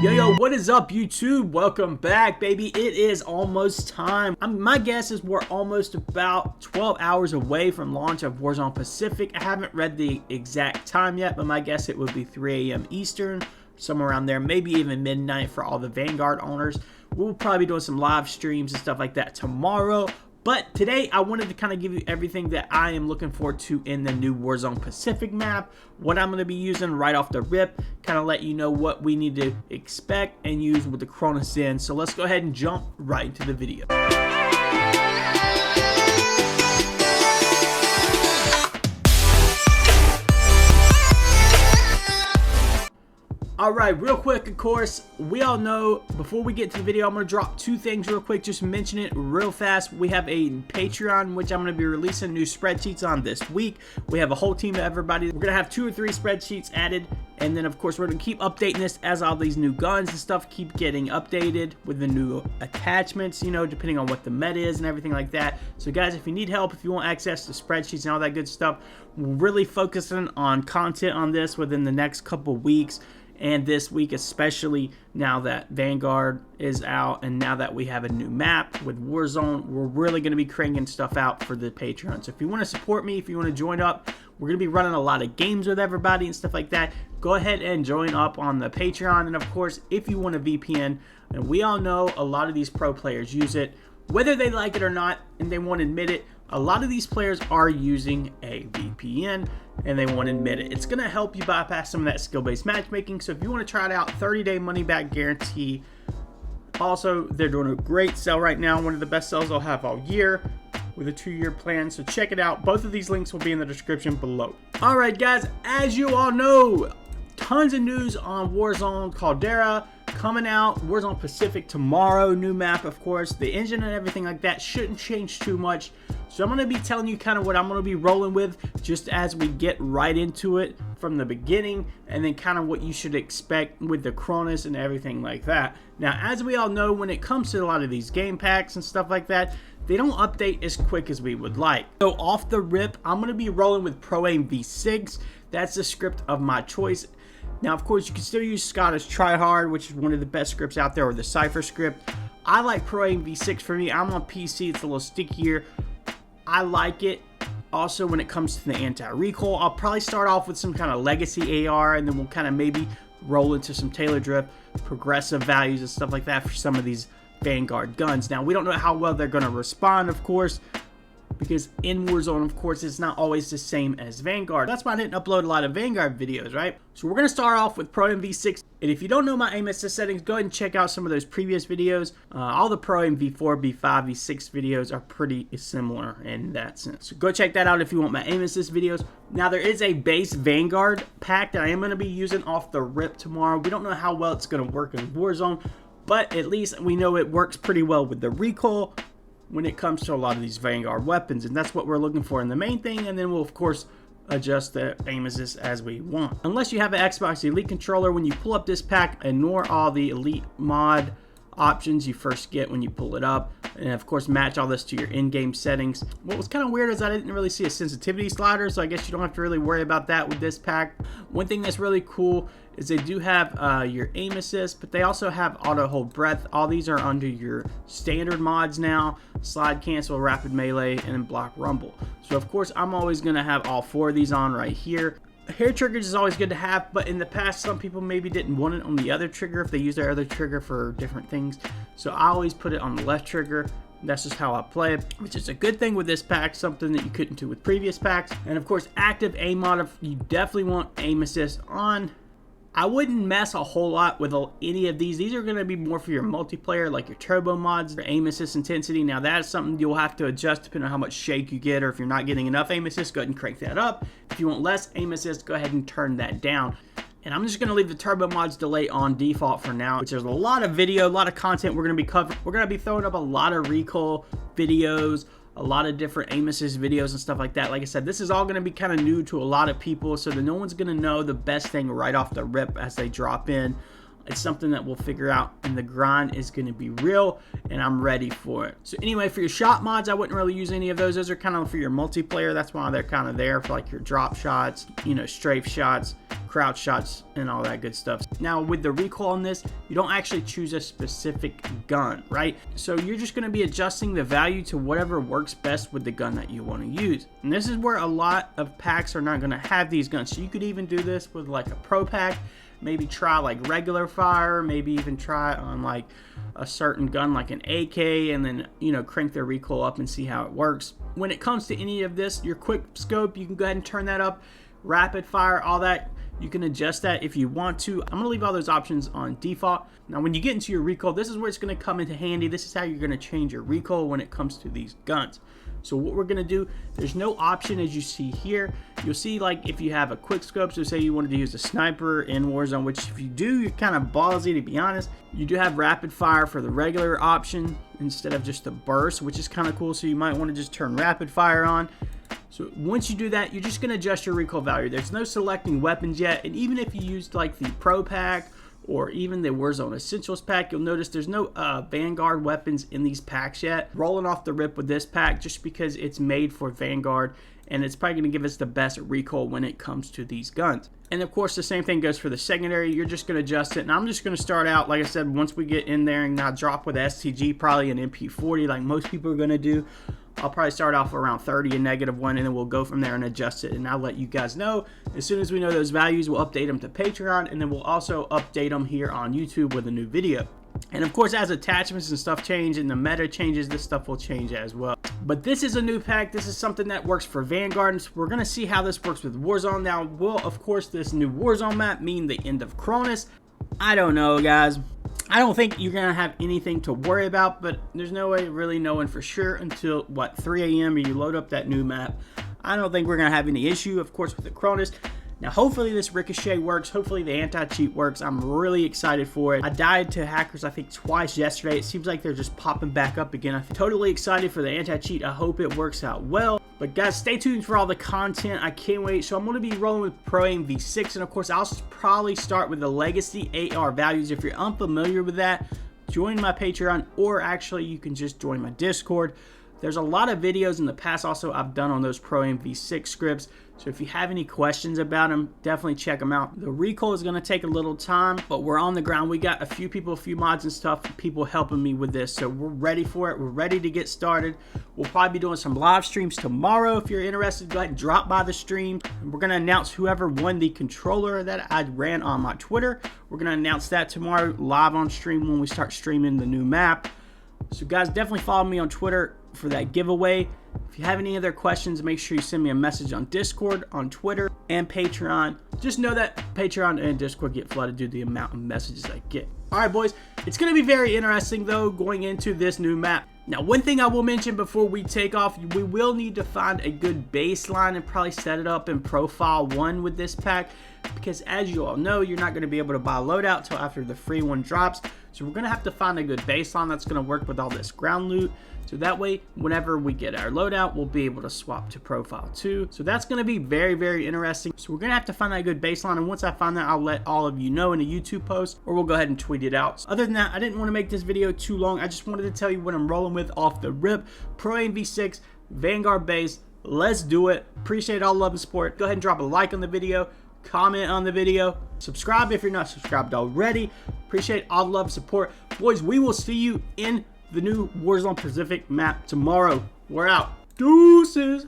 Yo, what is up, YouTube? Welcome back, baby. It is almost time. My guess is we're almost about 12 hours away from launch of Warzone Pacific. I haven't read the exact time yet, but my guess it would be 3 a.m. Eastern, somewhere around there, maybe even midnight for all the Vanguard owners. We'll probably be doing some live streams and stuff like that tomorrow. But today, I wanted to kind of give you everything that I am looking forward to in the new Warzone Pacific map, what I'm going to be using right off the rip, kind of let you know what we need to expect and use with the Cronus Zen. So let's go ahead and jump right into the video. Alright, real quick, of course, we all know, before we get to the video, I'm going to drop two things real quick, just mention it real fast. We have a Patreon, which I'm going to be releasing new spreadsheets on this week. We have a whole team of everybody. We're going to have 2 or 3 spreadsheets added, and then, of course, we're going to keep updating this as all these new guns and stuff keep getting updated with the new attachments, you know, depending on what the meta is and everything like that. So, guys, if you need help, if you want access to spreadsheets and all that good stuff, we're really focusing on content on this within the next couple weeks. And this week, especially now that Vanguard is out and now that we have a new map with Warzone, we're really going to be cranking stuff out for the Patreon. So if you want to support me, if you want to join up, we're going to be running a lot of games with everybody and stuff like that. Go ahead and join up on the Patreon. And of course, if you want a VPN, and we all know a lot of these pro players use it, whether they like it or not, and they won't admit it, a lot of these players are using a VPN and they won't admit it. It's going to help you bypass some of that skill-based matchmaking. So if you want to try it out, 30-day money-back guarantee. Also, they're doing a great sale right now. One of the best sales they'll have all year with a 2-year plan. So check it out. Both of these links will be in the description below. All right, guys, as you all know, tons of news on Warzone Caldera coming out. Warzone Pacific tomorrow, new map, of course. The engine and everything like that shouldn't change too much. So I'm going to be telling you kind of what I'm going to be rolling with just as we get right into it from the beginning, and then kind of what you should expect with the Cronus and everything like that. Now, as we all know, when it comes to a lot of these game packs and stuff like that, they don't update as quick as we would like. So off the rip, I'm going to be rolling with Pro Aim V6. That's the script of my choice. Now, of course, you can still use Scottish Tryhard, which is one of the best scripts out there, or the Cypher script. I like Pro Aim V6 for me. I'm on PC. It's a little stickier. I like it. Also, when it comes to the anti-recoil, I'll probably start off with some kind of legacy AR, and then we'll kind of maybe roll into some Taylor drift, progressive values and stuff like that for some of these Vanguard guns. Now, we don't know how well they're going to respond, of course, because in Warzone, of course, it's not always the same as Vanguard. That's why I didn't upload a lot of Vanguard videos, right? So we're going to start off with Pro Aim V6. And if you don't know my aim assist settings, go ahead and check out some of those previous videos. All the Pro Aim V4, V5, V6 videos are pretty similar in that sense. So go check that out if you want my aim assist videos. Now, there is a base Vanguard pack that I am going to be using off the rip tomorrow. We don't know how well it's going to work in Warzone, but at least we know it works pretty well with the recoil when it comes to a lot of these Vanguard weapons, and that's what we're looking for in the main thing. And then we'll of course adjust the aim assist as we want. Unless you have an Xbox Elite controller, when you pull up this pack, ignore all the Elite mod options you first get when you pull it up, and of course match all this to your in-game settings. What was kind of weird is I didn't really see a sensitivity slider, so I guess you don't have to really worry about that with this pack. One thing that's really cool is they do have your aim assist, but they also have auto hold breath. All these are under your standard mods now: slide cancel, rapid melee, and then block rumble. So of course I'm always going to have all 4 of these on right here. Hair triggers is always good to have, but in the past some people maybe didn't want it on the other trigger if they use their other trigger for different things. So I always put it on the left trigger. That's just how I play it, which is a good thing with this pack, something that you couldn't do with previous packs. And of course, active aim mod, you definitely want aim assist on. I wouldn't mess a whole lot with any of these. These are going to be more for your multiplayer, like your turbo mods, your aim assist intensity. Now that's something you'll have to adjust depending on how much shake you get, or if you're not getting enough aim assist, go ahead and crank that up. If you want less aim assist, go ahead and turn that down. And I'm just going to leave the turbo mods delay on default for now, which there's a lot of video, a lot of content we're going to be covering. We're going to be throwing up a lot of recoil videos, a lot of different aim assist videos and stuff like that. Like I said, this is all going to be kind of new to a lot of people, so that no one's going to know the best thing right off the rip as they drop in. It's something that we'll figure out, and the grind is going to be real, and I'm ready for it. So anyway, for your shot mods, I wouldn't really use any of those. Those are kind of for your multiplayer. That's why they're kind of there for like your drop shots, you know, strafe shots, crouch shots and all that good stuff. Now with the recoil on this, you don't actually choose a specific gun, right? So you're just going to be adjusting the value to whatever works best with the gun that you want to use. And this is where a lot of packs are not going to have these guns. So you could even do this with like a pro pack, maybe try like regular fire, maybe even try on like a certain gun like an AK, and then, you know, crank their recoil up and see how it works. When it comes to any of this, your quick scope, you can go ahead and turn that up. Rapid fire, all that, you can adjust that if you want to. I'm gonna leave all those options on default. Now when you get into your recoil, this is where it's gonna come into handy. This is how you're gonna change your recoil when it comes to these guns. So what we're gonna do, there's no option as you see here. You'll see like if you have a quick scope, so say you wanted to use a sniper in Warzone, which if you do, you're kind of ballsy to be honest. You do have rapid fire for the regular option instead of just the burst, which is kind of cool. So you might want to just turn rapid fire on. So once you do that, you're just going to adjust your recoil value. There's no selecting weapons yet, and even if you used like the Pro Pack or even the Warzone Essentials pack, you'll notice there's no Vanguard weapons in these packs yet. Rolling off the rip with this pack just because it's made for Vanguard, and it's probably going to give us the best recoil when it comes to these guns. And of course, the same thing goes for the secondary. You're just going to adjust it. And I'm just going to start out, like I said, once we get in there and not drop with STG, probably an MP40 like most people are going to do. I'll probably start off around 30 and -1, and then we'll go from there and adjust it. And I'll let you guys know. As soon as we know those values, we'll update them to Patreon, and then we'll also update them here on YouTube with a new video. And of course, as attachments and stuff change and the meta changes, this stuff will change as well. But this is a new pack. This is something that works for Vanguard. So we're going to see how this works with Warzone. Now, will, of course, this new Warzone map mean the end of Cronus? I don't know, guys. I don't think you're going to have anything to worry about, but there's no way really knowing for sure until, what, 3 a.m. and you load up that new map. I don't think we're going to have any issue, of course, with the Cronus. Now, hopefully this Ricochet works. Hopefully the anti-cheat works. I'm really excited for it. I died to hackers, I think, twice yesterday. It seems like they're just popping back up again. I'm totally excited for the anti-cheat. I hope it works out well. But guys, stay tuned for all the content. I can't wait. So I'm going to be rolling with Pro Aim V6. And of course, I'll probably start with the Legacy AR values. If you're unfamiliar with that, join my Patreon, or actually you can just join my Discord. There's a lot of videos in the past also I've done on those Pro Aim V6 scripts. So if you have any questions about them, definitely check them out. The recoil is going to take a little time, but we're on the ground. We got a few people, a few mods and stuff, people helping me with this. So we're ready for it. We're ready to get started. We'll probably be doing some live streams tomorrow. If you're interested, go ahead and drop by the stream. And we're going to announce whoever won the controller that I ran on my Twitter. We're going to announce that tomorrow live on stream when we start streaming the new map. So guys, definitely follow me on Twitter for that giveaway. If you have any other questions, make sure you send me a message on Discord, on Twitter, and Patreon. Just know that Patreon and Discord get flooded due to the amount of messages I get. Alright boys, it's going to be very interesting though going into this new map. Now, one thing I will mention before we take off, we will need to find a good baseline and probably set it up in Profile 1 with this pack, because as you all know, you're not going to be able to buy a loadout till after the free one drops. So we're going to have to find a good baseline that's going to work with all this ground loot. So that way, whenever we get our loadout, we'll be able to swap to Profile 2. So that's going to be very, very interesting. So we're going to have to find that good baseline. And once I find that, I'll let all of you know in a YouTube post, or we'll go ahead and tweet it out. So other than that, I didn't want to make this video too long. I just wanted to tell you what I'm rolling with off the rip. Pro Aim V6, Vanguard base. Let's do it. Appreciate all love and support. Go ahead and drop a like on the video. Comment on the video. Subscribe if you're not subscribed already. Appreciate all the love and support. Boys, we will see you in the new Warzone Pacific map tomorrow. We're out. Deuces.